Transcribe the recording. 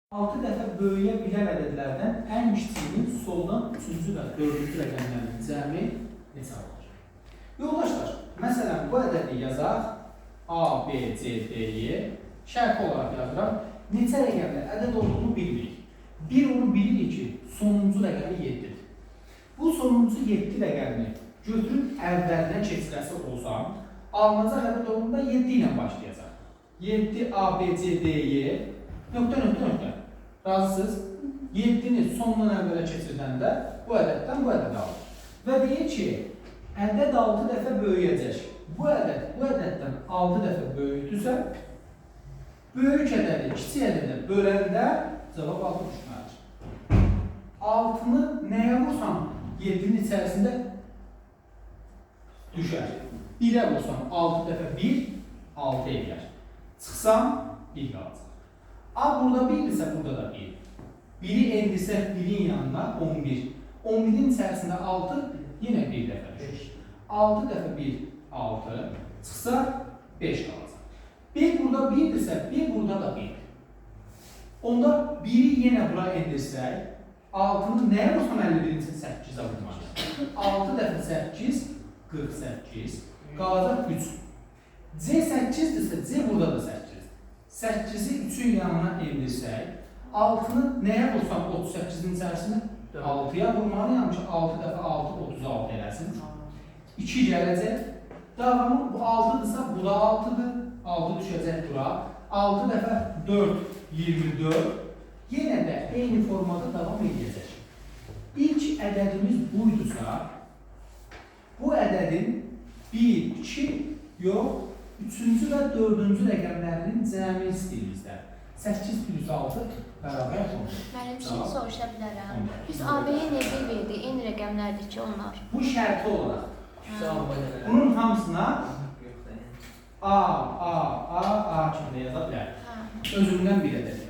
6 dəfə böyüyə bilən ədədlərdən ən kiçiyinin soldan 3-cü və 4-cü rəqəmlərinin cəmi neçə alır? Yoldaşlar, məsələn, bu ədədi yazaq. A, B, C, D, Y. Şərti olaraq yazıram. Neçə rəqəmli ədəd olduğunu bilmirik. Bir onu bilirik ki, sonuncu rəqəmi 7-dir. Bu sonuncu 7 rəqəmini götürüb əvvəlinə keçirəsi olsam, alınacaq ədəd olduğunda 7 ilə başlayacaq. 7, A, B, C, D, Y. Nöqtə. Razısınız? 7-ni sondan əvvələ keçirdəndə bu ədəddən bu ədəd alır. Və deyir ki, ədəd 6 dəfə böyüyəcək. Bu ədəddən 6 dəfə böyükdürsə, böyük ədədi kiçik ədədə böləndə cavab 6 düşməlidir. 6-nı nəyə vursam 7-nin içərisində düşər. 1-ə vursam 6 dəfə 1, 6 edir. Çıxsam 1 qalacaq. A burada 1-dirsə, burada da 1. 1-i endirsək 1-in yanına 11. 11-in içərisində 6 yenə 1 dəfə düşür. 6 dəfə 1, 6. Çıxsa 5 qalacaq. 1 burada 1-dirsə, 1 burada da 1. Onda 1-i yenə bura endirsək, 6-nı nəyə vursam 51-in üçün 8-ə vurmalıyıq? 6 dəfə 8, 48. Qalacaq 3. C 8-dirsə, C burada da 8. 8-i 3-ün yanına endirsək, 6-nı nəyə vursam 38-in içərisində? 6-ya vurmalıyam ki, 6 dəfə 6, 36 eləsin. 2 gələcək. Davamı bu 6-dırsa, bu da 6-dır. 6 düşəcək bura. 6 dəfə 4, 24. Yenə də eyni formada davam edəcək. İlk ədədimiz buydursa, bu ədədin 1, 2, yox, 3-cü və 4-cü rəqəmlərinin cəmi istəyimizdə 8 plus 6 bərabər 10. Mənim bir şey soruşa bilərəm. Biz AB-yə nə verdik? Eyni rəqəmlərdir ki, onlar. Bu şərti olaraq. Bunun hamısına A kimi də yaza bilərik. Özündən bir ədəd.